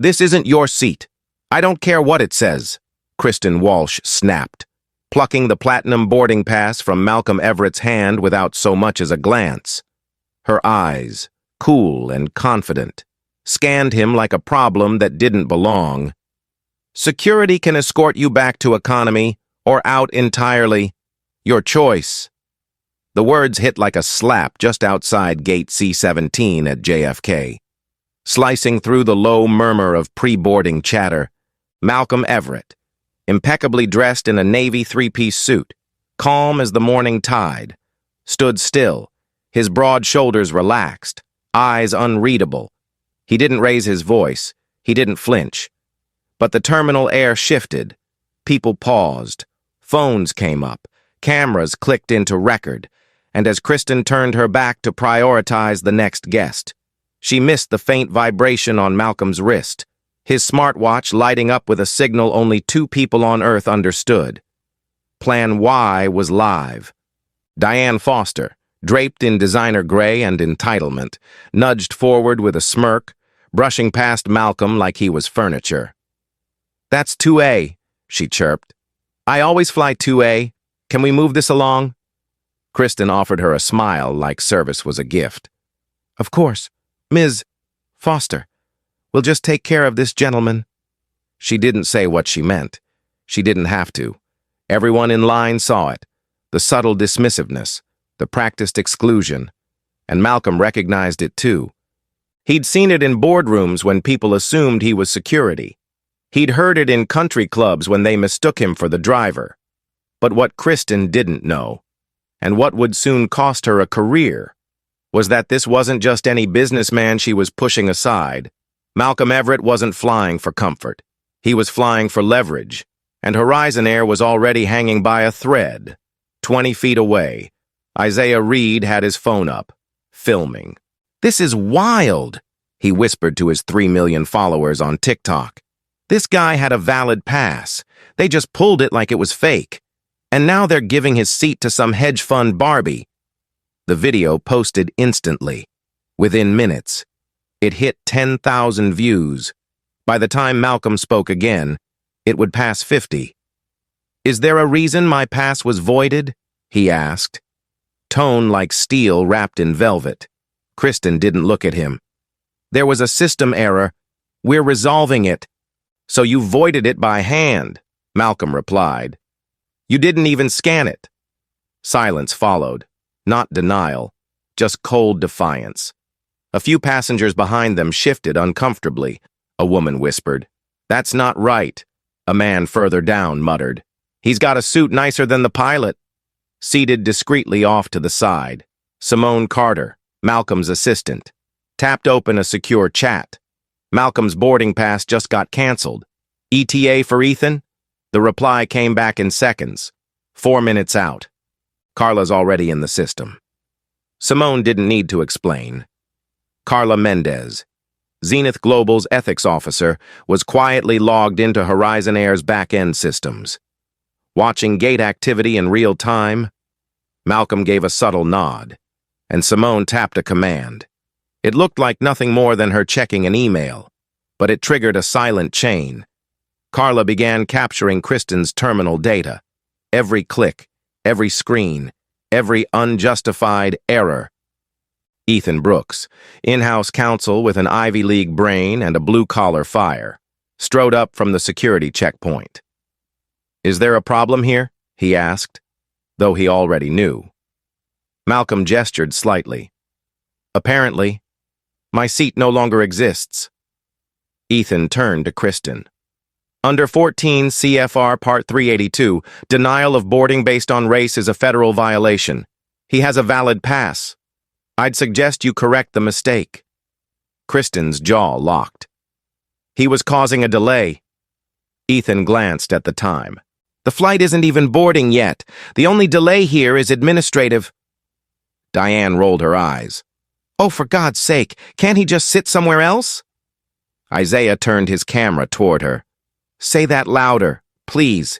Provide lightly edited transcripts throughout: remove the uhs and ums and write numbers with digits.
This isn't your seat. I don't care what it says, Kristen Walsh snapped, plucking the platinum boarding pass from Malcolm Everett's hand without so much as a glance. Her eyes, cool and confident, scanned him like a problem that didn't belong. Security can escort you back to economy or out entirely. Your choice. The words hit like a slap just outside gate C-17 at JFK. Slicing through the low murmur of pre-boarding chatter, Malcolm Everett, impeccably dressed in a navy three-piece suit, calm as the morning tide, stood still, his broad shoulders relaxed, eyes unreadable. He didn't raise his voice, he didn't flinch. But the terminal air shifted. People paused. Phones came up. Cameras clicked into record. And as Kristen turned her back to prioritize the next guest, she missed the faint vibration on Malcolm's wrist, his smartwatch lighting up with a signal only 2 people on Earth understood. Plan Y was live. Diane Foster, draped in designer gray and entitlement, nudged forward with a smirk, brushing past Malcolm like he was furniture. "That's 2A, she chirped. "I always fly 2A. Can we move this along?" Kristen offered her a smile like service was a gift. "Of course, Ms. Foster. We'll just take care of this gentleman." She didn't say what she meant. She didn't have to. Everyone in line saw it. The subtle dismissiveness, the practiced exclusion. And Malcolm recognized it too. He'd seen it in boardrooms when people assumed he was security. He'd heard it in country clubs when they mistook him for the driver. But what Kristen didn't know, and what would soon cost her a career, was that this wasn't just any businessman she was pushing aside. Malcolm Everett wasn't flying for comfort. He was flying for leverage, and Horizon Air was already hanging by a thread. 20 feet away, Isaiah Reed had his phone up, filming. "This is wild," he whispered to his 3 million followers on TikTok. "This guy had a valid pass. They just pulled it like it was fake. And now they're giving his seat to some hedge fund Barbie." The video posted instantly. Within minutes, it hit 10,000 views. By the time Malcolm spoke again, it would pass 50. "Is there a reason my pass was voided?" he asked. Tone like steel wrapped in velvet. Kristen didn't look at him. "There was a system error. We're resolving it." "So you voided it by hand," Malcolm replied. "You didn't even scan it." Silence followed. Not denial, just cold defiance. A few passengers behind them shifted uncomfortably. A woman whispered. "That's not right," a man further down muttered. "He's got a suit nicer than the pilot." Seated discreetly off to the side, Simone Carter, Malcolm's assistant, tapped open a secure chat. Malcolm's boarding pass just got canceled. "ETA for Ethan?" The reply came back in seconds. 4 minutes out. Carla's already in the system. Simone didn't need to explain. Carla Mendez, Zenith Global's ethics officer, was quietly logged into Horizon Air's back-end systems. Watching gate activity in real time, Malcolm gave a subtle nod, and Simone tapped a command. It looked like nothing more than her checking an email, but it triggered a silent chain. Carla began capturing Kristen's terminal data. Every click, every screen, every unjustified error. Ethan Brooks, in-house counsel with an Ivy League brain and a blue-collar fire, strode up from the security checkpoint. "Is there a problem here?" he asked, though he already knew. Malcolm gestured slightly. "Apparently, my seat no longer exists." Ethan turned to Kristen. "Under 14 CFR Part 382, denial of boarding based on race is a federal violation. He has a valid pass. I'd suggest you correct the mistake." Kristen's jaw locked. "He was causing a delay." Ethan glanced at the time. "The flight isn't even boarding yet. The only delay here is administrative." Diane rolled her eyes. "Oh, for God's sake, can't he just sit somewhere else?" Isaiah turned his camera toward her. "Say that louder, please."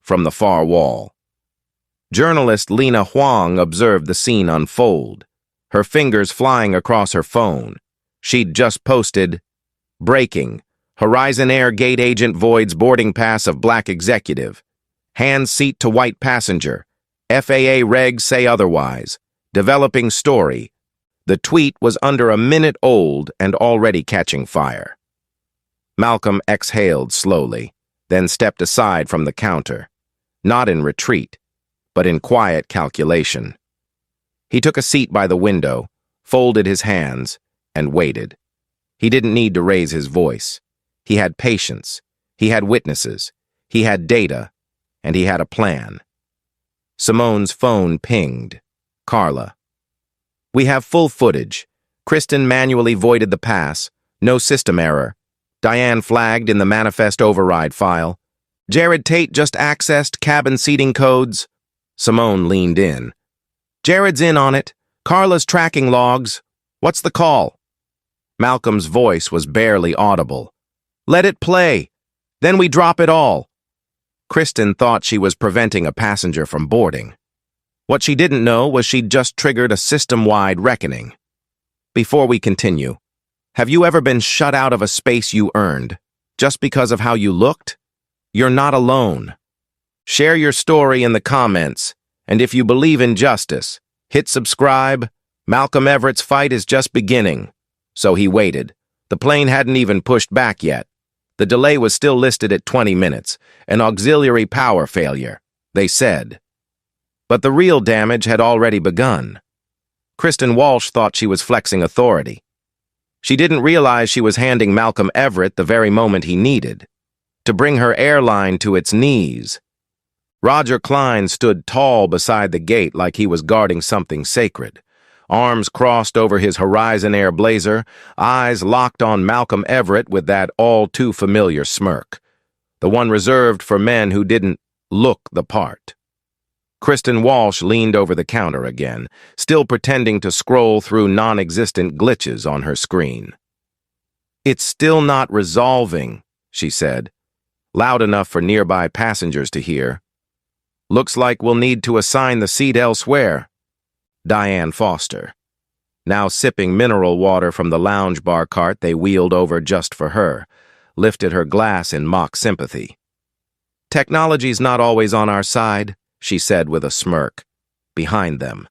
From the far wall, journalist Lena Huang observed the scene unfold, her fingers flying across her phone. She'd just posted, Braking. Horizon Air gate agent voids boarding pass of black executive. Hands seat to white passenger. FAA regs say otherwise. Developing story. The tweet was under a minute old and already catching fire. Malcolm exhaled slowly, then stepped aside from the counter. Not in retreat, but in quiet calculation. He took a seat by the window, folded his hands, and waited. He didn't need to raise his voice. He had patience. He had witnesses. He had data. And he had a plan. Simone's phone pinged. Carla. We have full footage. Kristen manually voided the pass. No system error. Diane flagged in the manifest override file. Jared Tate just accessed cabin seating codes. Simone leaned in. Jared's in on it. Carla's tracking logs. What's the call? Malcolm's voice was barely audible. Let it play. Then we drop it all. Kristen thought she was preventing a passenger from boarding. What she didn't know was she'd just triggered a system-wide reckoning. Before we continue, have you ever been shut out of a space you earned just because of how you looked? You're not alone. Share your story in the comments, and if you believe in justice, hit subscribe. Malcolm Everett's fight is just beginning. So he waited. The plane hadn't even pushed back yet. The delay was still listed at 20 minutes, an auxiliary power failure, they said. But the real damage had already begun. Kristen Walsh thought she was flexing authority. She didn't realize she was handing Malcolm Everett the very moment he needed, to bring her airline to its knees. Roger Klein stood tall beside the gate like he was guarding something sacred. Arms crossed over his Horizon Air blazer, eyes locked on Malcolm Everett with that all-too-familiar smirk, the one reserved for men who didn't look the part. Kristen Walsh leaned over the counter again, still pretending to scroll through non-existent glitches on her screen. It's still not resolving, she said, loud enough for nearby passengers to hear. Looks like we'll need to assign the seat elsewhere. Diane Foster, now sipping mineral water from the lounge bar cart they wheeled over just for her, lifted her glass in mock sympathy. Technology's not always on our side, she said with a smirk, behind them.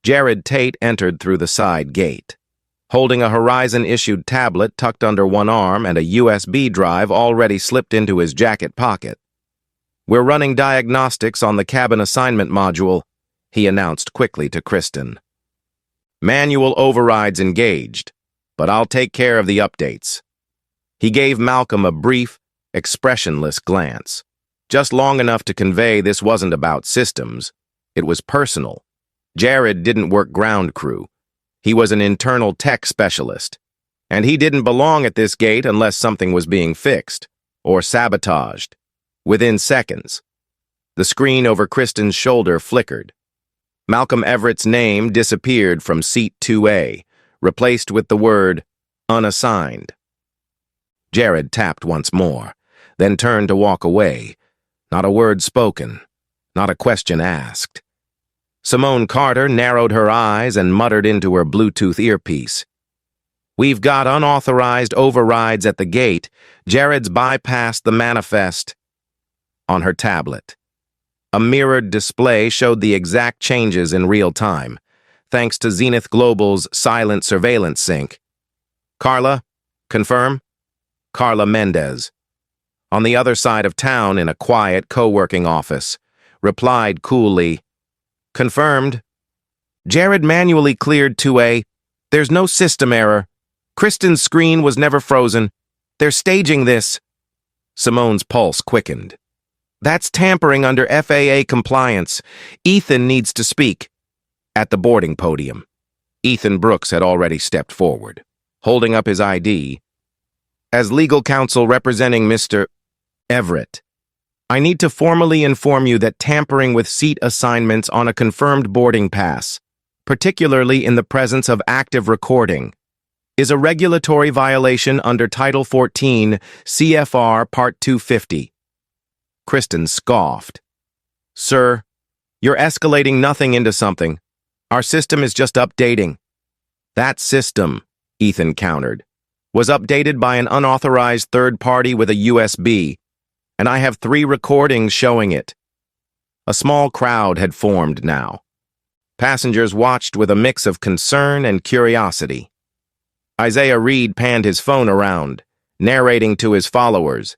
Jared Tate entered through the side gate, holding a Horizon-issued tablet tucked under one arm and a USB drive already slipped into his jacket pocket. We're running diagnostics on the cabin assignment module, he announced quickly to Kristen. Manual overrides engaged, but I'll take care of the updates. He gave Malcolm a brief, expressionless glance, just long enough to convey this wasn't about systems. It was personal. Jared didn't work ground crew. He was an internal tech specialist, and he didn't belong at this gate unless something was being fixed or sabotaged. Within seconds, the screen over Kristen's shoulder flickered. Malcolm Everett's name disappeared from seat 2A, replaced with the word unassigned. Jared tapped once more, then turned to walk away. Not a word spoken, not a question asked. Simone Carter narrowed her eyes and muttered into her Bluetooth earpiece. We've got unauthorized overrides at the gate. Jared's bypassed the manifest. On her tablet, a mirrored display showed the exact changes in real time, thanks to Zenith Global's silent surveillance sync. Carla, confirm? Carla Mendez, on the other side of town in a quiet co-working office, replied coolly, confirmed. Jared manually cleared 2A. There's no system error. Kristen's screen was never frozen. They're staging this. Simone's pulse quickened. That's tampering under FAA compliance. Ethan needs to speak. At the boarding podium, Ethan Brooks had already stepped forward, holding up his ID. As legal counsel representing Mr. Everett, I need to formally inform you that tampering with seat assignments on a confirmed boarding pass, particularly in the presence of active recording, is a regulatory violation under Title 14, CFR Part 250. Kristen scoffed. Sir, you're escalating nothing into something. Our system is just updating. That system, Ethan countered, was updated by an unauthorized third party with a USB, and I have 3 recordings showing it. A small crowd had formed now. Passengers watched with a mix of concern and curiosity. Isaiah Reed panned his phone around, narrating to his followers.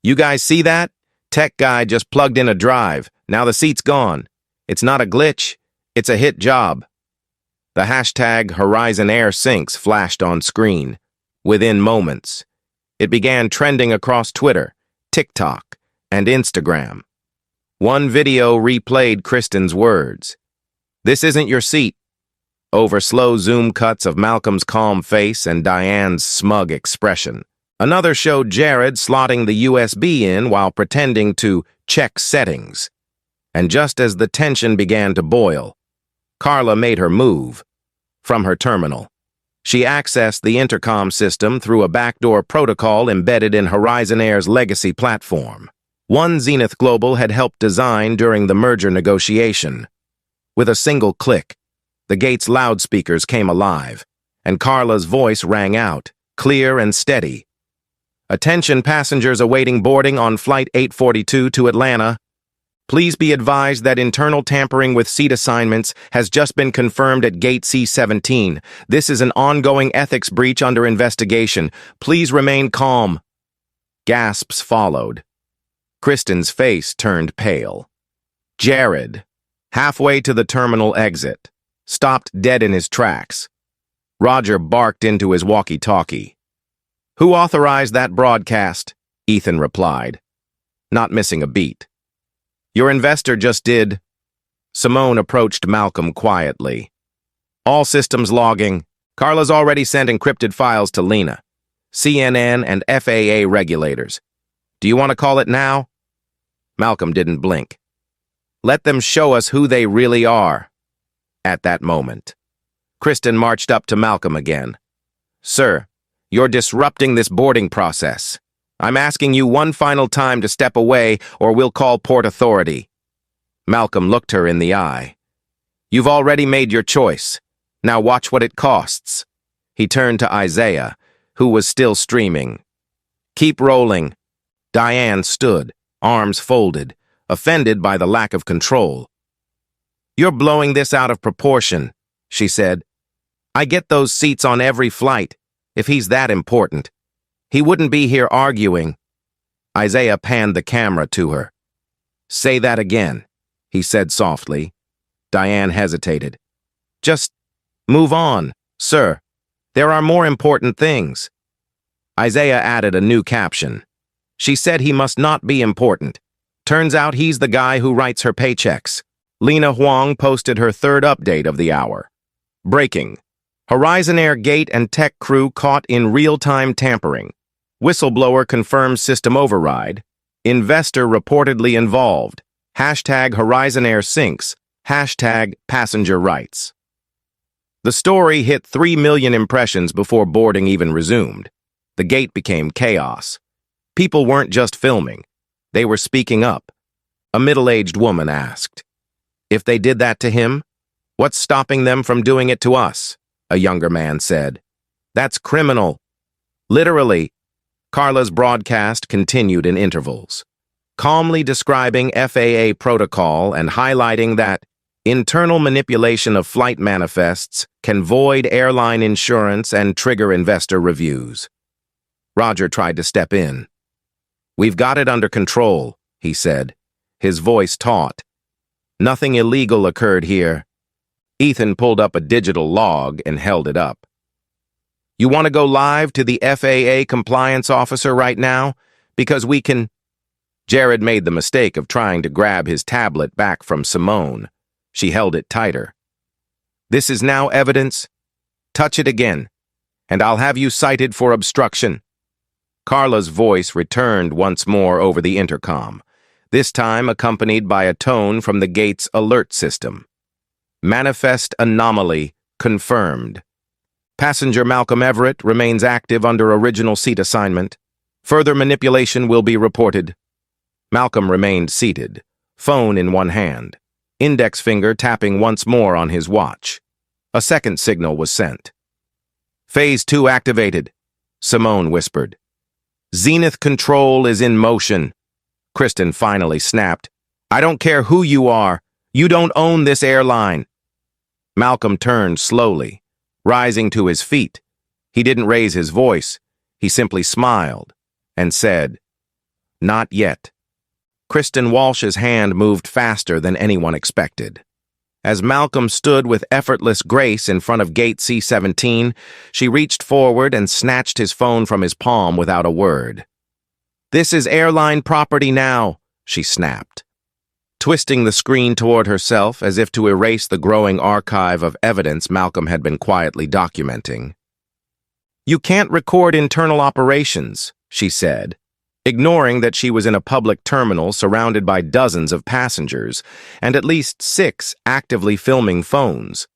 "You guys see that? Tech guy just plugged in a drive. Now the seat's gone. It's not a glitch. It's a hit job." The hashtag Horizon Air Sinks flashed on screen. Within moments, it began trending across Twitter, TikTok, and Instagram. One video replayed Kristen's words. "This isn't your seat," over slow zoom cuts of Malcolm's calm face and Diane's smug expression. Another showed Jared slotting the USB in while pretending to check settings. And just as the tension began to boil, Carla made her move. From her terminal, she accessed the intercom system through a backdoor protocol embedded in Horizon Air's legacy platform. One Zenith Global had helped design during the merger negotiation. With a single click, the gate's loudspeakers came alive, and Carla's voice rang out, clear and steady. "Attention passengers awaiting boarding on Flight 842 to Atlanta. Please be advised that internal tampering with seat assignments has just been confirmed at Gate C-17. This is an ongoing ethics breach under investigation. Please remain calm." Gasps followed. Kristen's face turned pale. Jared, halfway to the terminal exit, stopped dead in his tracks. Roger barked into his walkie-talkie. "Who authorized that broadcast?" Ethan replied, not missing a beat. "Your investor just did." Simone approached Malcolm quietly. "All systems logging. Carla's already sent encrypted files to Lena, CNN, and FAA regulators. Do you want to call it now?" Malcolm didn't blink. "Let them show us who they really are." At that moment, Kristen marched up to Malcolm again. "Sir, you're disrupting this boarding process. I'm asking you one final time to step away or we'll call Port Authority." Malcolm looked her in the eye. "You've already made your choice. Now watch what it costs." He turned to Isaiah, who was still streaming. "Keep rolling." Diane stood, arms folded, offended by the lack of control. "You're blowing this out of proportion," she said. "I get those seats on every flight. If he's that important, he wouldn't be here arguing." Isaiah panned the camera to her. "Say that again," he said softly. Diane hesitated. "Just move on, sir. There are more important things." Isaiah added a new caption. "She said he must not be important. Turns out he's the guy who writes her paychecks." Lena Huang posted her third update of the hour. Breaking. Horizon Air gate and tech crew caught in real-time tampering. Whistleblower confirms system override. Investor reportedly involved. Hashtag Horizon Air sinks. Hashtag passenger rights. The story hit 3 million impressions before boarding even resumed. The gate became chaos. People weren't just filming. They were speaking up. A middle-aged woman asked, "If they did that to him, what's stopping them from doing it to us?" A younger man said, "That's criminal." Literally, Carla's broadcast continued in intervals, calmly describing FAA protocol and highlighting that internal manipulation of flight manifests can void airline insurance and trigger investor reviews. Roger tried to step in. "We've got it under control," he said, his voice taut. "Nothing illegal occurred here." Ethan pulled up a digital log and held it up. "You want to go live to the FAA compliance officer right now? Because we can—" Jared made the mistake of trying to grab his tablet back from Simone. She held it tighter. "This is now evidence. Touch it again, and I'll have you cited for obstruction." Carla's voice returned once more over the intercom, this time accompanied by a tone from the gate's alert system. "Manifest anomaly confirmed. Passenger Malcolm Everett remains active under original seat assignment. Further manipulation will be reported." Malcolm remained seated, phone in one hand, index finger tapping once more on his watch. A second signal was sent. "Phase 2 activated. Simone whispered. Zenith control is in motion. Kristen finally snapped. I don't care who you are. You don't own this airline. Malcolm turned slowly, rising to his feet. He didn't raise his voice. He simply smiled and said, Not yet. Kristen Walsh's hand moved faster than anyone expected. As Malcolm stood with effortless grace in front of gate C-17, she reached forward and snatched his phone from his palm without a word. This is airline property now, she snapped. Twisting the screen toward herself as if to erase the growing archive of evidence Malcolm had been quietly documenting. You can't record internal operations, she said, ignoring that she was in a public terminal surrounded by dozens of passengers and at least 6 actively filming phones.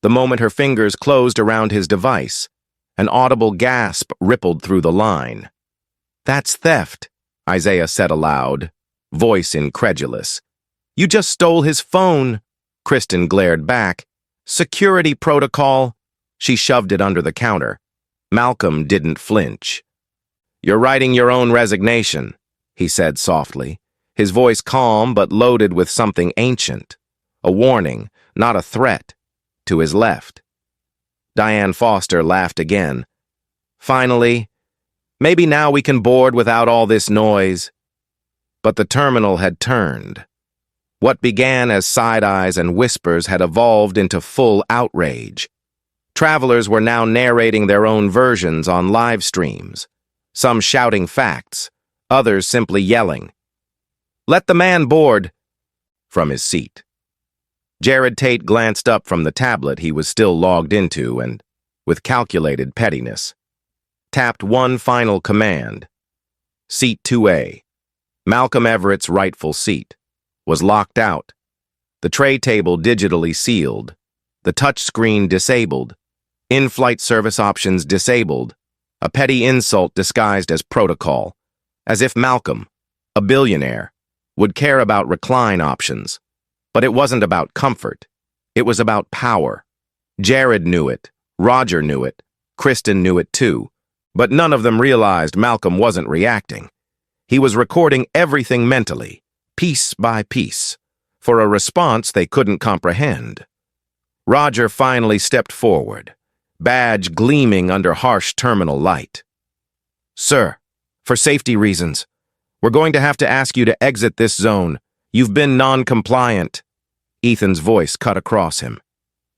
The moment her fingers closed around his device, an audible gasp rippled through the line. That's theft, Isaiah said aloud, voice incredulous. You just stole his phone, Kristen glared back. Security protocol. She shoved it under the counter. Malcolm didn't flinch. You're writing your own resignation, he said softly, his voice calm but loaded with something ancient, a warning, not a threat, to his left. Diane Foster laughed again. Finally, maybe now we can board without all this noise. But the terminal had turned. What began as side-eyes and whispers had evolved into full outrage. Travelers were now narrating their own versions on live streams, some shouting facts, others simply yelling. Let the man board, from his seat. Jared Tate glanced up from the tablet he was still logged into and, with calculated pettiness, tapped one final command. Seat 2A, Malcolm Everett's rightful seat, was locked out, the tray table digitally sealed, the touchscreen disabled, in-flight service options disabled, a petty insult disguised as protocol, as if Malcolm, a billionaire, would care about recline options. But it wasn't about comfort. It was about power. Jared knew it, Roger knew it, Kristen knew it too, but none of them realized Malcolm wasn't reacting. He was recording everything mentally, piece by piece, for a response they couldn't comprehend. Roger finally stepped forward, badge gleaming under harsh terminal light. Sir, for safety reasons, we're going to have to ask you to exit this zone. You've been non-compliant. Ethan's voice cut across him.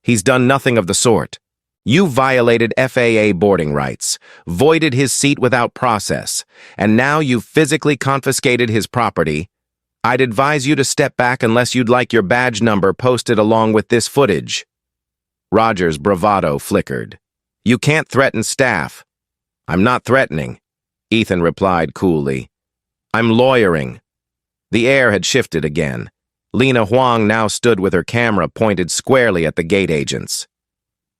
He's done nothing of the sort. You violated FAA boarding rights, voided his seat without process, and now you've physically confiscated his property. I'd advise you to step back unless you'd like your badge number posted along with this footage. Roger's bravado flickered. You can't threaten staff. I'm not threatening, Ethan replied coolly. I'm lawyering. The air had shifted again. Lena Huang now stood with her camera pointed squarely at the gate agents.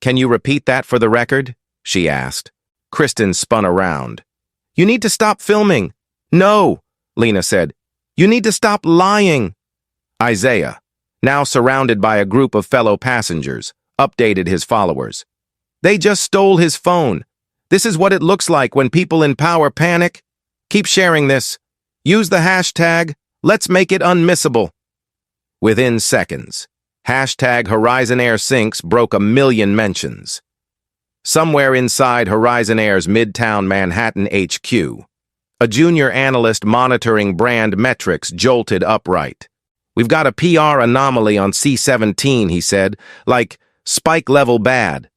Can you repeat that for the record? She asked. Kristen spun around. You need to stop filming. No, Lena said. You need to stop lying. Isaiah, now surrounded by a group of fellow passengers, updated his followers. They just stole his phone. This is what it looks like when people in power panic. Keep sharing this. Use the hashtag, let's make it unmissable. Within seconds, hashtag Horizon Air Sinks broke 1 million mentions. Somewhere inside Horizon Air's Midtown Manhattan HQ, a junior analyst monitoring brand metrics jolted upright. We've got a PR anomaly on C-17, he said, like spike level bad.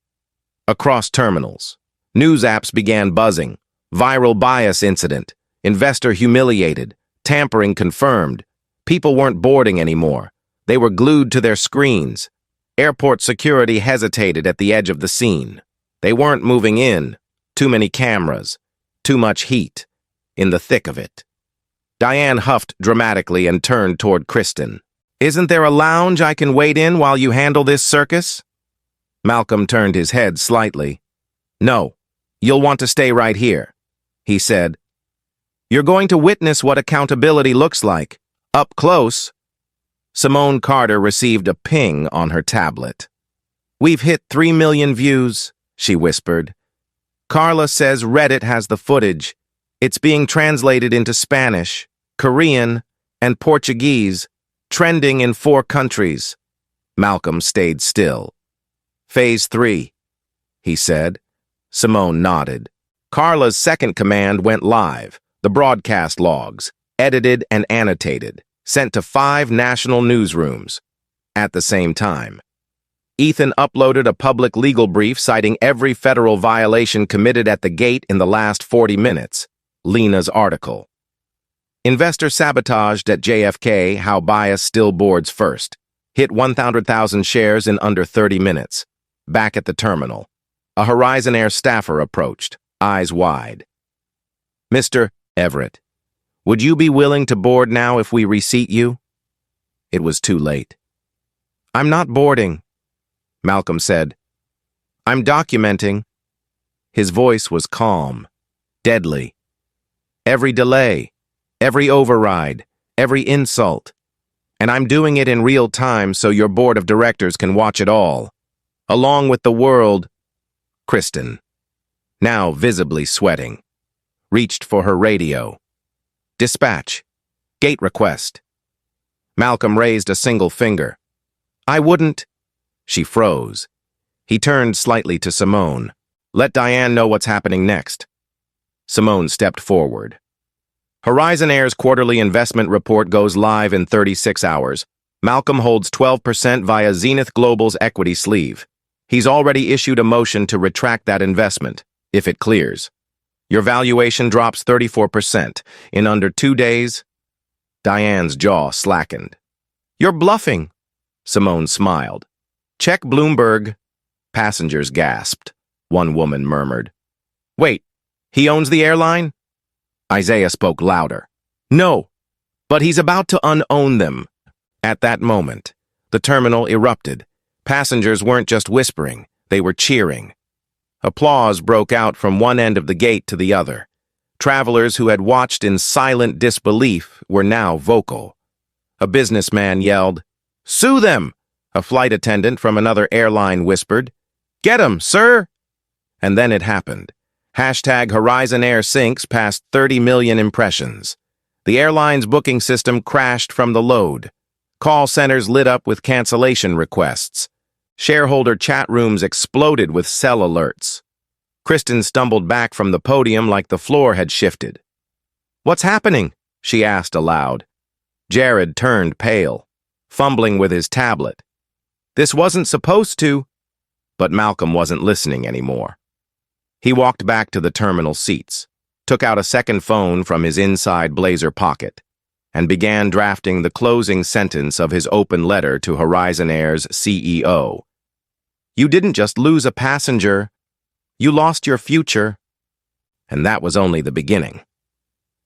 Across terminals, news apps began buzzing. Viral bias incident. Investor humiliated. Tampering confirmed. People weren't boarding anymore. They were glued to their screens. Airport security hesitated at the edge of the scene. They weren't moving in. Too many cameras. Too much heat. In the thick of it. Diane huffed dramatically and turned toward Kristen. Isn't there a lounge I can wait in while you handle this circus? Malcolm turned his head slightly. No, you'll want to stay right here, he said. You're going to witness what accountability looks like. Up close. Simone Carter received a ping on her tablet. We've hit 3 million views, she whispered. Carla says Reddit has the footage. It's being translated into Spanish, Korean, and Portuguese, trending in 4 countries. Malcolm stayed still. Phase 3, he said. Simone nodded. Carla's second command went live, the broadcast logs, edited and annotated, sent to 5 national newsrooms. At the same time, Ethan uploaded a public legal brief citing every federal violation committed at the gate in the last 40 minutes, Lena's article. Investor sabotaged at JFK, how bias still boards first. Hit 100,000 shares in under 30 minutes. Back at the terminal, a Horizon Air staffer approached, eyes wide. Mr. Everett, would you be willing to board now if we reseat you? It was too late. I'm not boarding, Malcolm said. I'm documenting. His voice was calm, deadly. Every delay, every override, every insult. And I'm doing it in real time so your board of directors can watch it all. Along with the world. Kristen, now visibly sweating, reached for her radio. Dispatch. Gate request. Malcolm raised a single finger. I wouldn't. She froze. He turned slightly to Simone. Let Diane know what's happening next. Simone stepped forward. Horizon Air's quarterly investment report goes live in 36 hours. Malcolm holds 12% via Zenith Global's equity sleeve. He's already issued a motion to retract that investment, if it clears. Your valuation drops 34%. In under 2 days, Diane's jaw slackened. You're bluffing, Simone smiled. Check Bloomberg. Passengers gasped. One woman murmured. Wait, he owns the airline? Isaiah spoke louder. No, but he's about to unown them. At that moment, the terminal erupted. Passengers weren't just whispering, they were cheering. Applause broke out from one end of the gate to the other. Travelers who had watched in silent disbelief were now vocal. A businessman yelled, Sue them! A flight attendant from another airline whispered, Get 'em, sir! And then it happened. Hashtag Horizon Air sinks past 30 million impressions. The airline's booking system crashed from the load. Call centers lit up with cancellation requests. Shareholder chat rooms exploded with sell alerts. Kristen stumbled back from the podium like the floor had shifted. What's happening? She asked aloud. Jared turned pale, fumbling with his tablet. This wasn't supposed to. But Malcolm wasn't listening anymore. He walked back to the terminal seats, took out a second phone from his inside blazer pocket, and began drafting the closing sentence of his open letter to Horizon Air's CEO. You didn't just lose a passenger, you lost your future. And that was only the beginning.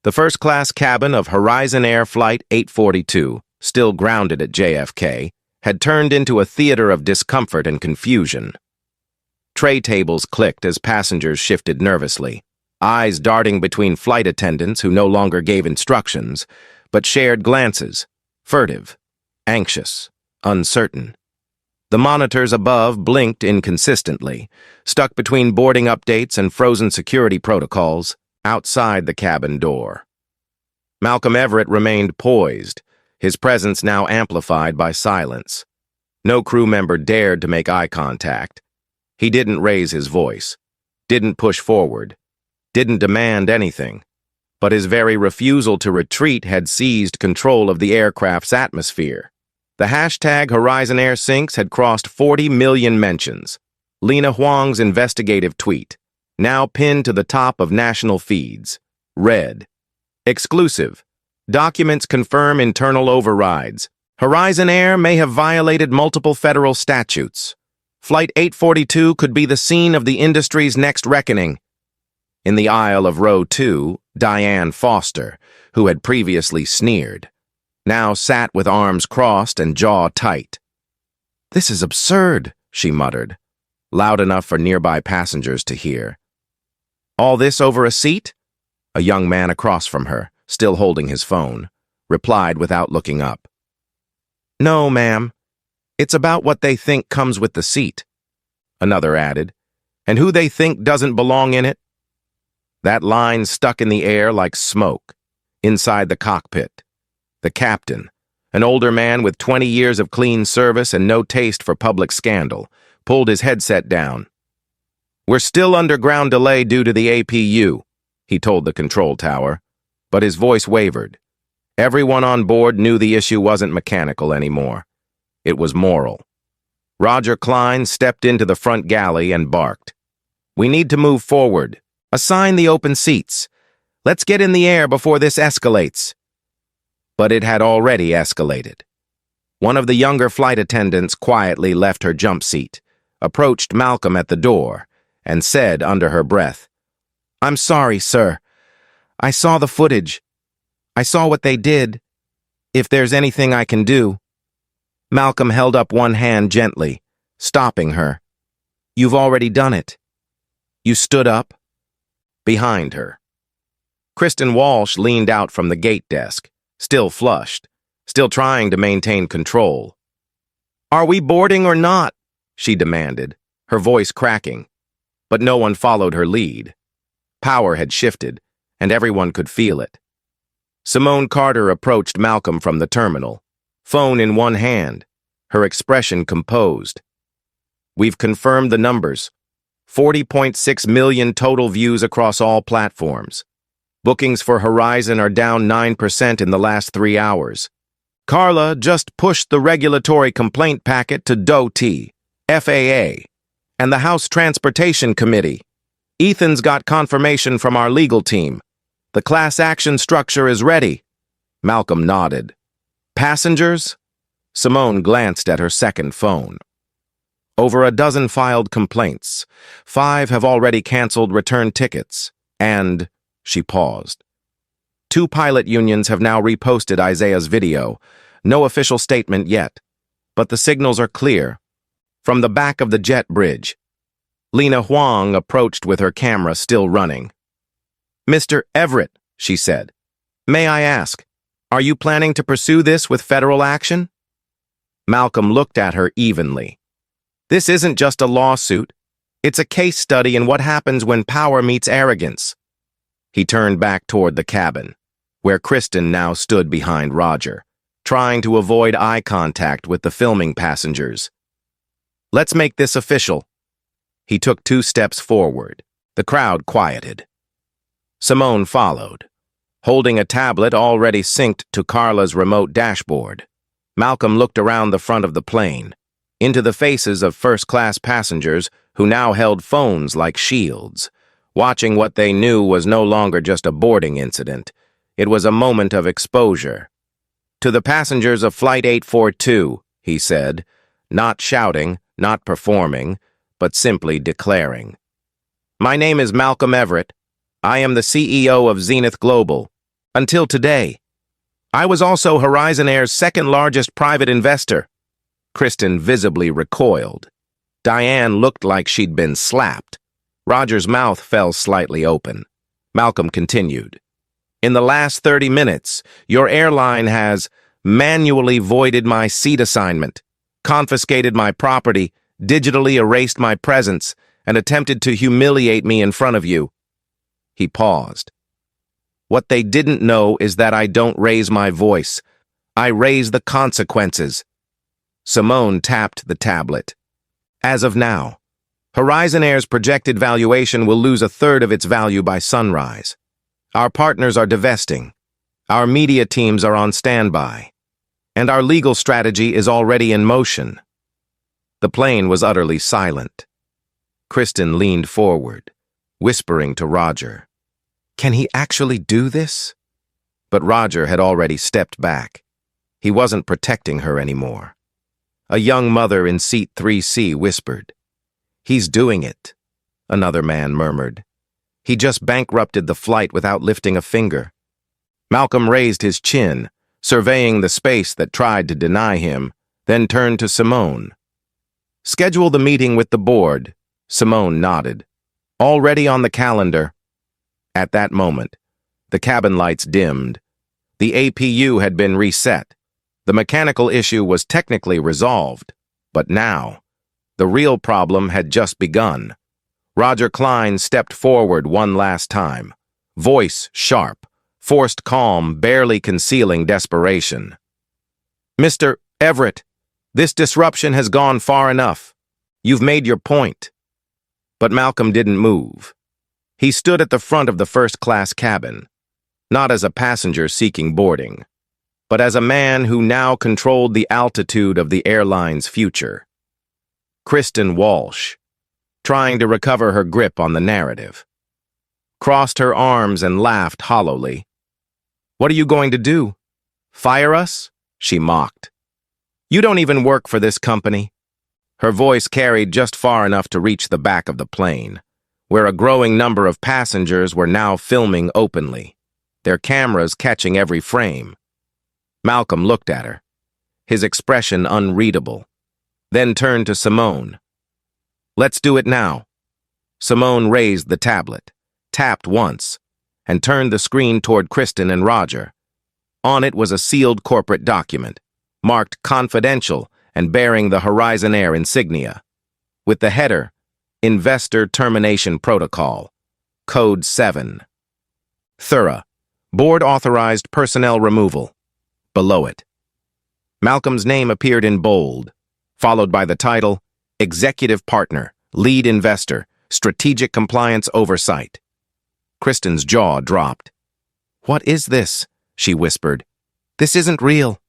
The first-class cabin of Horizon Air Flight 842, still grounded at JFK, had turned into a theater of discomfort and confusion. Tray tables clicked as passengers shifted nervously, eyes darting between flight attendants who no longer gave instructions, but shared glances, furtive, anxious, uncertain. The monitors above blinked inconsistently, stuck between boarding updates and frozen security protocols, outside the cabin door. Malcolm Everett remained poised, his presence now amplified by silence. No crew member dared to make eye contact. He didn't raise his voice, didn't push forward, didn't demand anything. But his very refusal to retreat had seized control of the aircraft's atmosphere. The hashtag Horizon Air sinks had crossed 40 million mentions. Lena Huang's investigative tweet, now pinned to the top of national feeds, read, Exclusive. Documents confirm internal overrides. Horizon Air may have violated multiple federal statutes. Flight 842 could be the scene of the industry's next reckoning. In the aisle of row 2, Diane Foster, who had previously sneered, now sat with arms crossed and jaw tight. This is absurd, she muttered, loud enough for nearby passengers to hear. All this over a seat? A young man across from her, still holding his phone, replied without looking up. No, ma'am. It's about what they think comes with the seat. Another added, And who they think doesn't belong in it? That line stuck in the air like smoke. Inside the cockpit, the captain, an older man with 20 years of clean service and no taste for public scandal, pulled his headset down. "We're still under ground delay due to the APU," he told the control tower, but his voice wavered. Everyone on board knew the issue wasn't mechanical anymore. It was moral. Roger Klein stepped into the front galley and barked. "We need to move forward. Assign the open seats. Let's get in the air before this escalates." But it had already escalated. One of the younger flight attendants quietly left her jump seat, approached Malcolm at the door, and said under her breath, "I'm sorry, sir. I saw the footage. I saw what they did. If there's anything I can do." Malcolm held up one hand gently, stopping her. "You've already done it." "You stood up?" Behind her, Kristen Walsh leaned out from the gate desk, still flushed, still trying to maintain control. "Are we boarding or not?" she demanded, her voice cracking. But no one followed her lead. Power had shifted, and everyone could feel it. Simone Carter approached Malcolm from the terminal, phone in one hand, her expression composed. "We've confirmed the numbers. 40.6 million total views across all platforms. Bookings for Horizon are down 9% in the last 3 hours. Carla just pushed the regulatory complaint packet to DOT, FAA, and the House Transportation Committee. Ethan's got confirmation from our legal team. The class action structure is ready." Malcolm nodded. "Passengers?" Simone glanced at her second phone. "Over a dozen filed complaints. 5 have already canceled return tickets. And..." She paused. 2 pilot unions have now reposted Isaiah's video. No official statement yet. But the signals are clear. From the back of the jet bridge, Lena Huang approached with her camera still running. "Mr. Everett," she said, "may I ask, are you planning to pursue this with federal action?" Malcolm looked at her evenly. "This isn't just a lawsuit. It's a case study in what happens when power meets arrogance." He turned back toward the cabin, where Kristen now stood behind Roger, trying to avoid eye contact with the filming passengers. "Let's make this official." He took 2 steps forward. The crowd quieted. Simone followed, holding a tablet already synced to Carla's remote dashboard. Malcolm looked around the front of the plane, into the faces of first-class passengers who now held phones like shields, watching what they knew was no longer just a boarding incident. It was a moment of exposure. "To the passengers of Flight 842, he said, not shouting, not performing, but simply declaring. "My name is Malcolm Everett. I am the CEO of Zenith Global. Until today. I was also Horizon Air's second-largest private investor." Kristen visibly recoiled. Diane looked like she'd been slapped. Roger's mouth fell slightly open. Malcolm continued. "In the last 30 minutes, your airline has manually voided my seat assignment, confiscated my property, digitally erased my presence, and attempted to humiliate me in front of you." He paused. "What they didn't know is that I don't raise my voice. I raise the consequences." Simone tapped the tablet. "As of now, Horizon Air's projected valuation will lose 1/3 of its value by sunrise. Our partners are divesting. Our media teams are on standby. And our legal strategy is already in motion." The plane was utterly silent. Kristen leaned forward, whispering to Roger, "Can he actually do this?" But Roger had already stepped back. He wasn't protecting her anymore. A young mother in seat 3C whispered. "He's doing it," another man murmured. "He just bankrupted the flight without lifting a finger." Malcolm raised his chin, surveying the space that tried to deny him, then turned to Simone. "Schedule the meeting with the board." Simone nodded. "Already on the calendar." At that moment, the cabin lights dimmed. The APU had been reset. The mechanical issue was technically resolved. But now, the real problem had just begun. Roger Klein stepped forward one last time, voice sharp, forced calm barely concealing desperation. "Mr. Everett, this disruption has gone far enough. You've made your point." But Malcolm didn't move. He stood at the front of the first-class cabin, not as a passenger seeking boarding, but as a man who now controlled the altitude of the airline's future. Kristen Walsh, trying to recover her grip on the narrative, crossed her arms and laughed hollowly. "What are you going to do? Fire us?" she mocked. "You don't even work for this company." Her voice carried just far enough to reach the back of the plane, where a growing number of passengers were now filming openly, their cameras catching every frame. Malcolm looked at her, his expression unreadable, then turned to Simone. "Let's do it now." Simone raised the tablet, tapped once, and turned the screen toward Kristen and Roger. On it was a sealed corporate document, marked confidential and bearing the Horizon Air insignia, with the header, Investor Termination Protocol, Code 7. Thorough, board-authorized personnel removal. Below it, Malcolm's name appeared in bold, followed by the title, Executive Partner, Lead Investor, Strategic Compliance Oversight. Kristen's jaw dropped. "What is this?" she whispered. "This isn't real."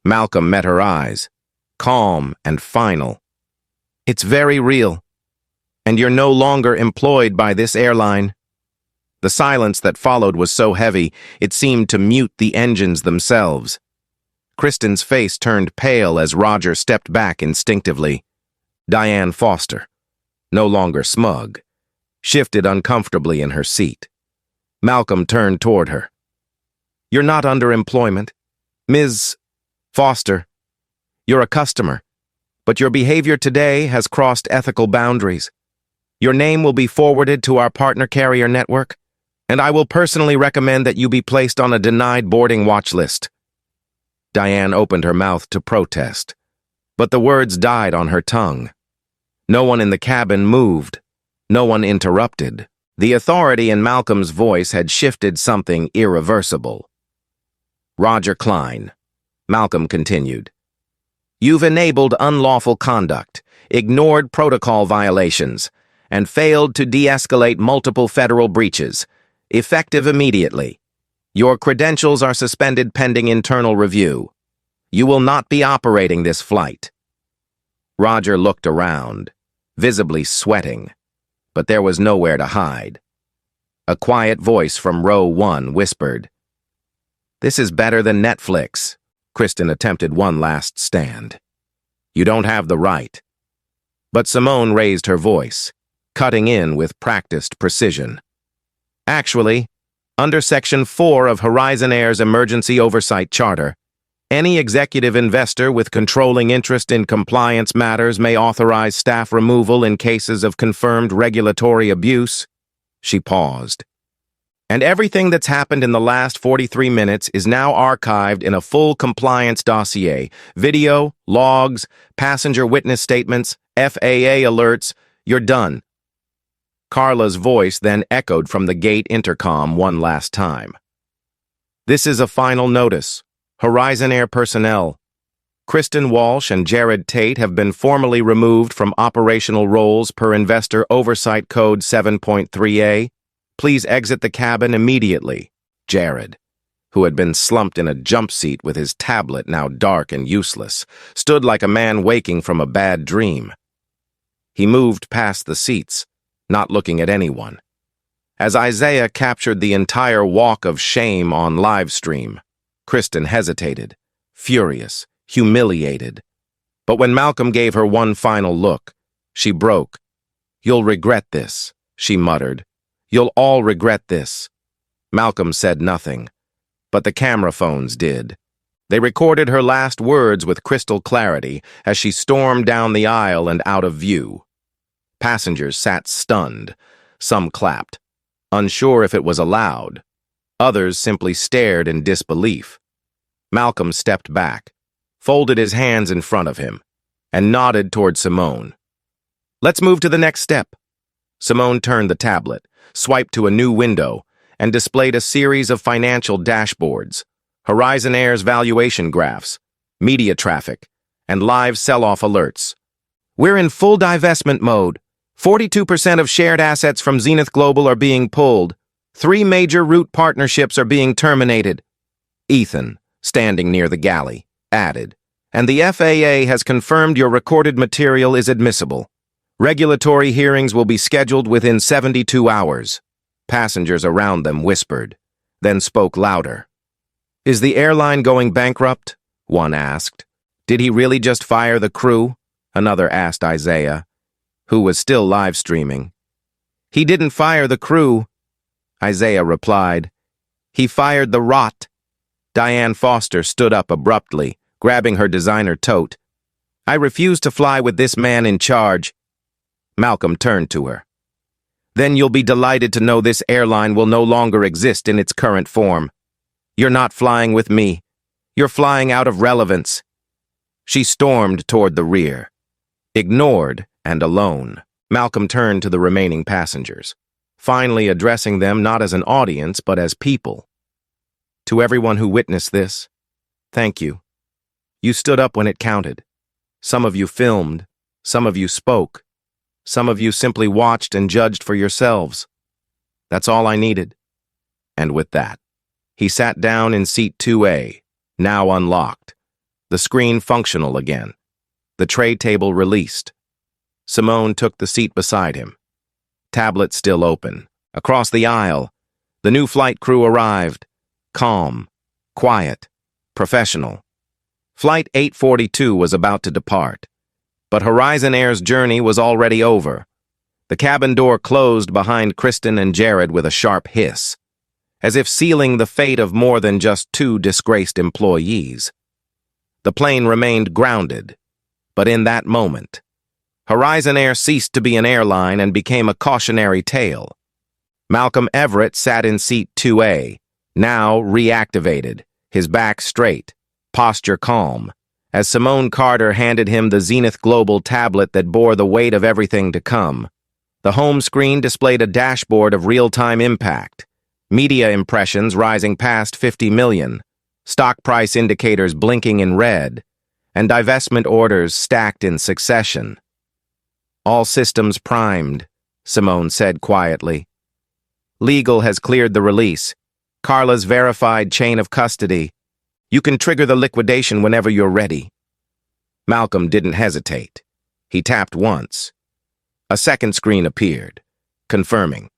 Malcolm met her eyes, calm and final. "It's very real. And you're no longer employed by this airline." The silence that followed was so heavy, it seemed to mute the engines themselves. Kristen's face turned pale as Roger stepped back instinctively. Diane Foster, no longer smug, shifted uncomfortably in her seat. Malcolm turned toward her. "You're not under employment. Ms. Foster, you're a customer, but your behavior today has crossed ethical boundaries. Your name will be forwarded to our partner carrier network, and I will personally recommend that you be placed on a denied boarding watch list." Diane opened her mouth to protest, but the words died on her tongue. No one in the cabin moved. No one interrupted. The authority in Malcolm's voice had shifted something irreversible. "Roger Klein," Malcolm continued, "you've enabled unlawful conduct, ignored protocol violations, and failed to de-escalate multiple federal breaches, effective immediately. Your credentials are suspended pending internal review. You will not be operating this flight." Roger looked around, visibly sweating, but there was nowhere to hide. A quiet voice from row 1 whispered, "This is better than Netflix." Kristen attempted one last stand. "You don't have the right." But Simone raised her voice, cutting in with practiced precision. "Actually, under Section 4 of Horizon Air's Emergency Oversight Charter, any executive investor with controlling interest in compliance matters may authorize staff removal in cases of confirmed regulatory abuse." She paused. "And everything that's happened in the last 43 minutes is now archived in a full compliance dossier. Video, logs, passenger witness statements, FAA alerts. You're done." Carla's voice then echoed from the gate intercom one last time. "This is a final notice. Horizon Air personnel. Kristen Walsh and Jared Tate have been formally removed from operational roles per Investor Oversight Code 7.3a. Please exit the cabin immediately." Jared, who had been slumped in a jump seat with his tablet now dark and useless, stood like a man waking from a bad dream. He moved past the seats, not looking at anyone. As Isaiah captured the entire walk of shame on live stream, Kristen hesitated, furious, humiliated. But when Malcolm gave her one final look, she broke. "You'll regret this," she muttered. "You'll all regret this." Malcolm said nothing, but the camera phones did. They recorded her last words with crystal clarity as she stormed down the aisle and out of view. Passengers sat stunned. Some clapped, unsure if it was allowed. Others simply stared in disbelief. Malcolm stepped back, folded his hands in front of him, and nodded toward Simone. "Let's move to the next step." Simone turned the tablet, swiped to a new window, and displayed a series of financial dashboards, Horizon Air's valuation graphs, media traffic, and live sell-off alerts. We're in full divestment mode. 42% of shared assets from Zenith Global are being pulled. 3 major route partnerships are being terminated. Ethan, standing near the galley, added, and the FAA has confirmed your recorded material is admissible. Regulatory hearings will be scheduled within 72 hours. Passengers around them whispered, then spoke louder. Is the airline going bankrupt? One asked. Did he really just fire the crew? Another asked Isaiah, who was still live streaming. He didn't fire the crew, Isaiah replied. He fired the rot. Diane Foster stood up abruptly, grabbing her designer tote. I refuse to fly with this man in charge. Malcolm turned to her. Then you'll be delighted to know this airline will no longer exist in its current form. You're not flying with me. You're flying out of relevance. She stormed toward the rear. Ignored and alone, Malcolm turned to the remaining passengers, finally addressing them not as an audience but as people. To everyone who witnessed this, thank you. You stood up when it counted. Some of you filmed, some of you spoke, some of you simply watched and judged for yourselves. That's all I needed. And with that, he sat down in seat 2A, now unlocked, the screen functional again, the tray table released. Simone took the seat beside him. Tablet still open. Across the aisle, the new flight crew arrived. Calm, quiet, professional. Flight 842 was about to depart, but Horizon Air's journey was already over. The cabin door closed behind Kristen and Jared with a sharp hiss, as if sealing the fate of more than just 2 disgraced employees. The plane remained grounded, but in that moment, Horizon Air ceased to be an airline and became a cautionary tale. Malcolm Everett sat in seat 2A, now reactivated, his back straight, posture calm, as Simone Carter handed him the Zenith Global tablet that bore the weight of everything to come. The home screen displayed a dashboard of real-time impact, media impressions rising past 50 million, stock price indicators blinking in red, and divestment orders stacked in succession. All systems primed, Simone said quietly. Legal has cleared the release. Carla's verified chain of custody. You can trigger the liquidation whenever you're ready. Malcolm didn't hesitate. He tapped once. A second screen appeared, confirming.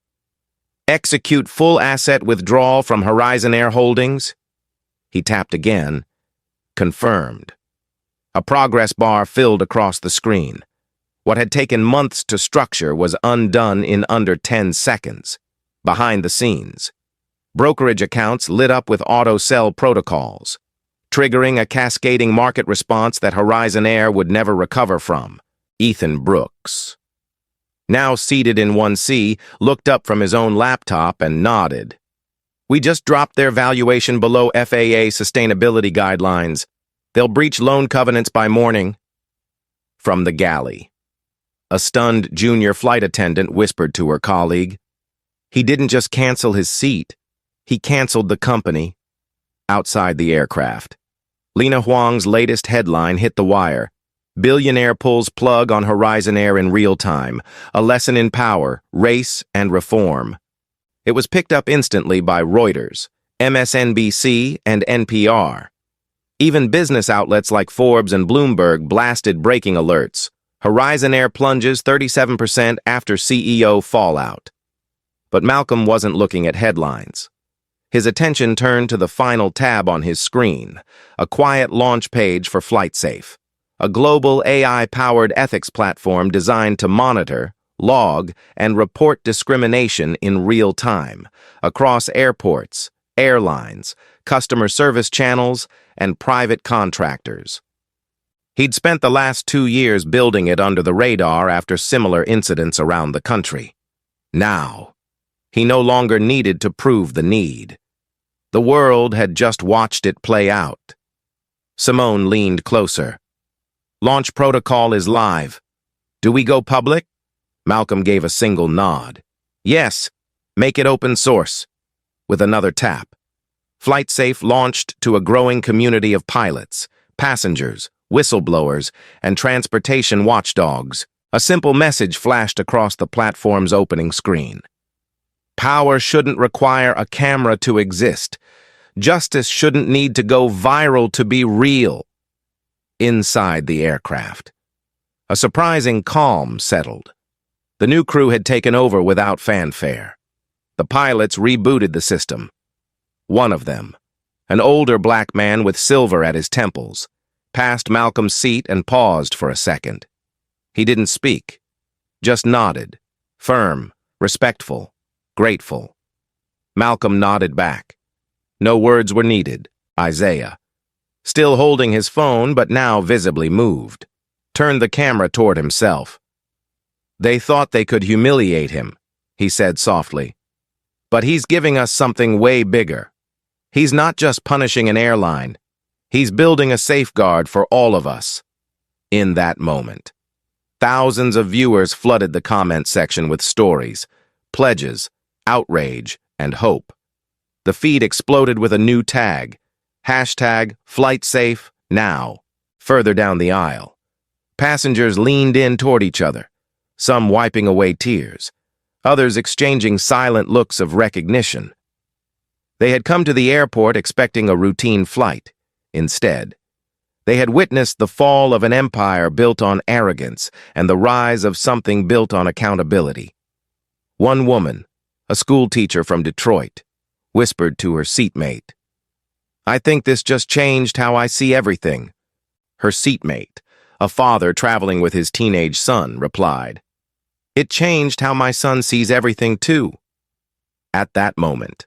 Execute full asset withdrawal from Horizon Air Holdings. He tapped again. Confirmed. A progress bar filled across the screen. What had taken months to structure was undone in under 10 seconds. Behind the scenes, brokerage accounts lit up with auto-sell protocols, triggering a cascading market response that Horizon Air would never recover from. Ethan Brooks, now seated in 1C, looked up from his own laptop and nodded. We just dropped their valuation below FAA sustainability guidelines. They'll breach loan covenants by morning. From the galley, a stunned junior flight attendant whispered to her colleague. He didn't just cancel his seat. He canceled the company. Outside the aircraft, Lena Huang's latest headline hit the wire. Billionaire pulls plug on Horizon Air in real time. A lesson in power, race, and reform. It was picked up instantly by Reuters, MSNBC, and NPR. Even business outlets like Forbes and Bloomberg blasted breaking alerts. Horizon Air plunges 37% after CEO fallout. But Malcolm wasn't looking at headlines. His attention turned to the final tab on his screen, a quiet launch page for FlightSafe, a global AI-powered ethics platform designed to monitor, log, and report discrimination in real time across airports, airlines, customer service channels, and private contractors. He'd spent the last 2 years building it under the radar after similar incidents around the country. Now, he no longer needed to prove the need. The world had just watched it play out. Simone leaned closer. Launch protocol is live. Do we go public? Malcolm gave a single nod. Yes, make it open source. With another tap. FlightSafe launched to a growing community of pilots, passengers, whistleblowers, and transportation watchdogs. A simple message flashed across the platform's opening screen. Power shouldn't require a camera to exist. Justice shouldn't need to go viral to be real. Inside the aircraft, a surprising calm settled. The new crew had taken over without fanfare. The pilots rebooted the system. One of them, an older black man with silver at his temples, passed Malcolm's seat and paused for a second. He didn't speak, just nodded, firm, respectful, grateful. Malcolm nodded back. No words were needed. Isaiah, still holding his phone but now visibly moved, turned the camera toward himself. They thought they could humiliate him, he said softly. But he's giving us something way bigger. He's not just punishing an airline. He's building a safeguard for all of us. In that moment, thousands of viewers flooded the comment section with stories, pledges, outrage, and hope. The feed exploded with a new tag, #FlightSafeNow. Further down the aisle, passengers leaned in toward each other, some wiping away tears, others exchanging silent looks of recognition. They had come to the airport expecting a routine flight. Instead, they had witnessed the fall of an empire built on arrogance and the rise of something built on accountability. One woman, a schoolteacher from Detroit, whispered to her seatmate, "I think this just changed how I see everything." Her seatmate, a father traveling with his teenage son, replied, "It changed how my son sees everything too." At that moment,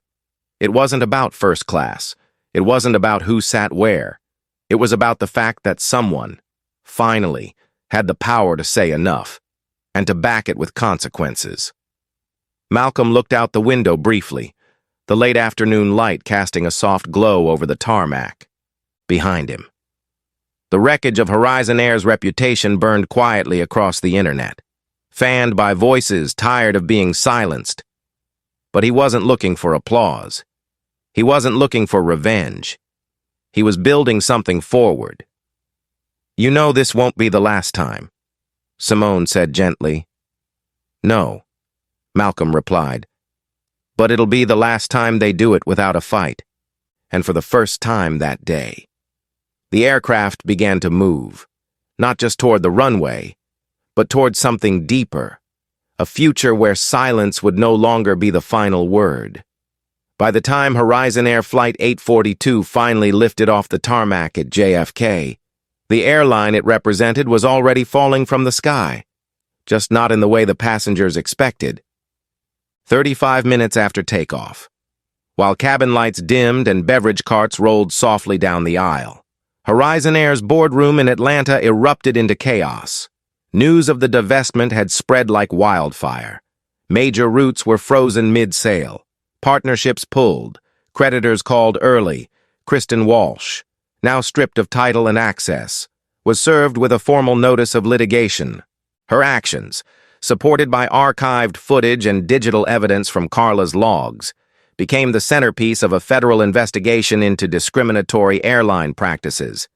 it wasn't about first class. It wasn't about who sat where. It was about the fact that someone, finally, had the power to say enough, and to back it with consequences. Malcolm looked out the window briefly, the late afternoon light casting a soft glow over the tarmac. Behind him, the wreckage of Horizon Air's reputation burned quietly across the internet, fanned by voices tired of being silenced. But he wasn't looking for applause. He wasn't looking for revenge. He was building something forward. "You know this won't be the last time," Simone said gently. "No," Malcolm replied. "But it'll be the last time they do it without a fight." And for the first time that day, the aircraft began to move, not just toward the runway, but toward something deeper, a future where silence would no longer be the final word. By the time Horizon Air Flight 842 finally lifted off the tarmac at JFK, the airline it represented was already falling from the sky, just not in the way the passengers expected. 35 minutes after takeoff, while cabin lights dimmed and beverage carts rolled softly down the aisle, Horizon Air's boardroom in Atlanta erupted into chaos. News of the divestment had spread like wildfire. Major routes were frozen mid-sail. Partnerships pulled, creditors called early. Kristen Walsh, now stripped of title and access, was served with a formal notice of litigation. Her actions, supported by archived footage and digital evidence from Carla's logs, became the centerpiece of a federal investigation into discriminatory airline practices.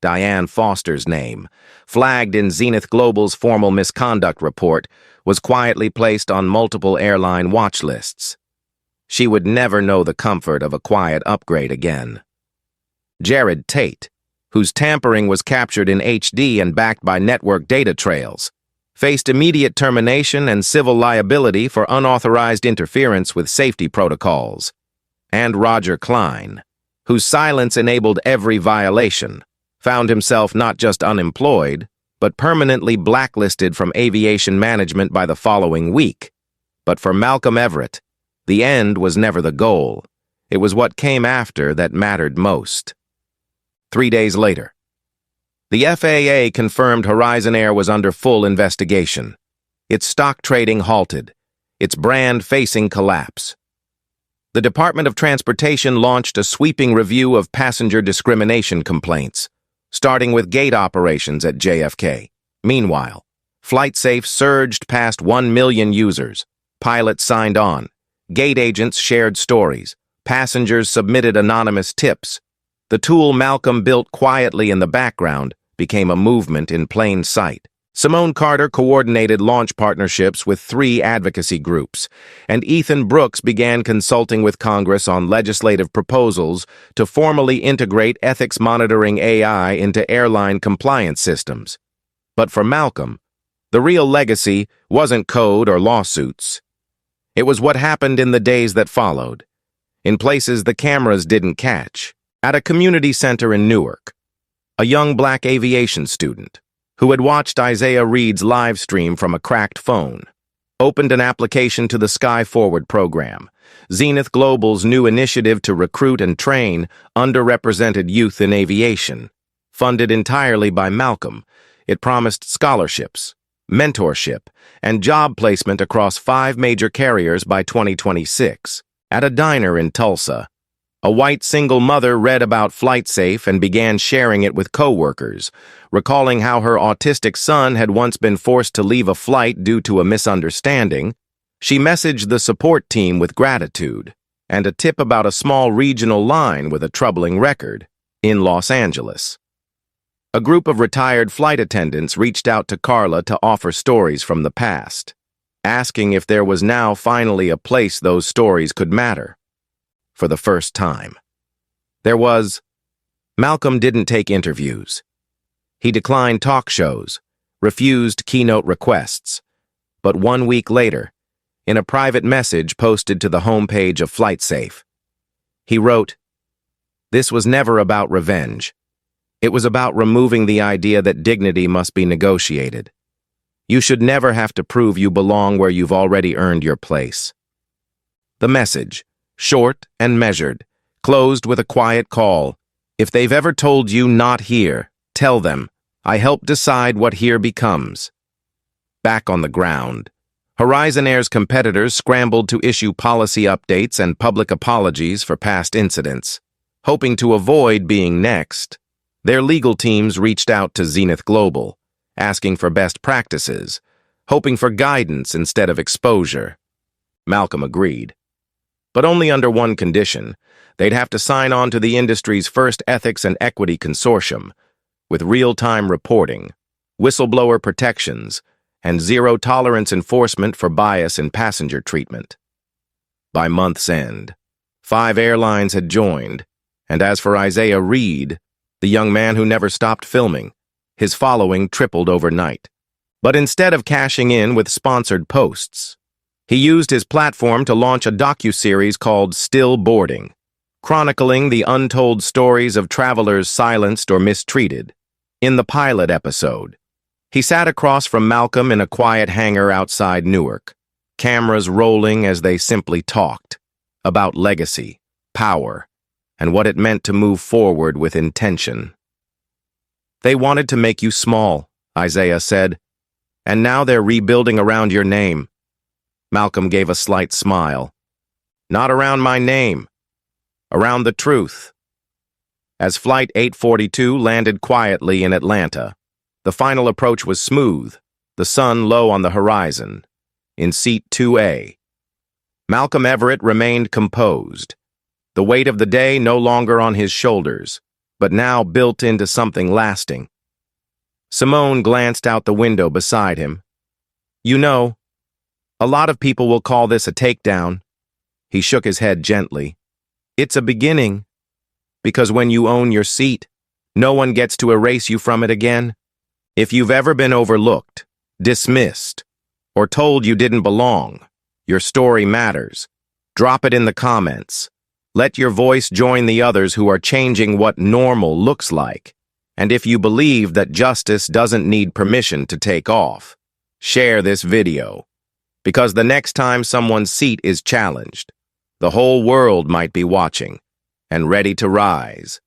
Diane Foster's name, flagged in Zenith Global's formal misconduct report, was quietly placed on multiple airline watch lists. She would never know the comfort of a quiet upgrade again. Jared Tate, whose tampering was captured in HD and backed by network data trails, faced immediate termination and civil liability for unauthorized interference with safety protocols. And Roger Klein, whose silence enabled every violation, found himself not just unemployed, but permanently blacklisted from aviation management by the following week. But for Malcolm Everett, the end was never the goal. It was what came after that mattered most. 3 days later, the FAA confirmed Horizon Air was under full investigation. Its stock trading halted, its brand facing collapse. The Department of Transportation launched a sweeping review of passenger discrimination complaints, starting with gate operations at JFK. Meanwhile, FlightSafe surged past 1 million users. Pilots signed on. Gate agents shared stories. Passengers submitted anonymous tips. The tool Malcolm built quietly in the background became a movement in plain sight. Simone Carter coordinated launch partnerships with 3 advocacy groups, and Ethan Brooks began consulting with Congress on legislative proposals to formally integrate ethics monitoring AI into airline compliance systems. But for Malcolm, the real legacy wasn't code or lawsuits. It was what happened in the days that followed, in places the cameras didn't catch. At a community center in Newark, a young black aviation student, who had watched Isaiah Reed's live stream from a cracked phone, opened an application to the Sky Forward program, Zenith Global's new initiative to recruit and train underrepresented youth in aviation. Funded entirely by Malcolm, it promised scholarships, mentorship, and job placement across 5 major carriers by 2026. At a diner in Tulsa, a white single mother read about FlightSafe and began sharing it with coworkers, recalling how her autistic son had once been forced to leave a flight due to a misunderstanding. She messaged the support team with gratitude and a tip about a small regional line with a troubling record in Los Angeles. A group of retired flight attendants reached out to Carla to offer stories from the past, asking if there was now finally a place those stories could matter. For the first time. Malcolm didn't take interviews. He declined talk shows, refused keynote requests. But 1 week later, in a private message posted to the homepage of FlightSafe, he wrote, "This was never about revenge. It was about removing the idea that dignity must be negotiated. You should never have to prove you belong where you've already earned your place." The message, short and measured, closed with a quiet call. If they've ever told you not here, tell them, I help decide what here becomes. Back on the ground, Horizon Air's competitors scrambled to issue policy updates and public apologies for past incidents. Hoping to avoid being next, their legal teams reached out to Zenith Global, asking for best practices, hoping for guidance instead of exposure. Malcolm agreed. But only under one condition: they'd have to sign on to the industry's first ethics and equity consortium, with real-time reporting, whistleblower protections, and zero-tolerance enforcement for bias in passenger treatment. By month's end, 5 airlines had joined, and as for Isaiah Reed, the young man who never stopped filming, his following tripled overnight. But instead of cashing in with sponsored posts, he used his platform to launch a docuseries called Still Boarding, chronicling the untold stories of travelers silenced or mistreated. In the pilot episode, he sat across from Malcolm in a quiet hangar outside Newark, cameras rolling as they simply talked about legacy, power, and what it meant to move forward with intention. "They wanted to make you small," Isaiah said, "and now they're rebuilding around your name." Malcolm gave a slight smile. "Not around my name. Around the truth." As Flight 842 landed quietly in Atlanta, the final approach was smooth, the sun low on the horizon. In Seat 2A, Malcolm Everett remained composed, the weight of the day no longer on his shoulders, but now built into something lasting. Simone glanced out the window beside him. "You know, a lot of people will call this a takedown." He shook his head gently. "It's a beginning, because when you own your seat, no one gets to erase you from it again. If you've ever been overlooked, dismissed, or told you didn't belong, your story matters. Drop it in the comments. Let your voice join the others who are changing what normal looks like. And if you believe that justice doesn't need permission to take off, share this video. Because the next time someone's seat is challenged, the whole world might be watching and ready to rise.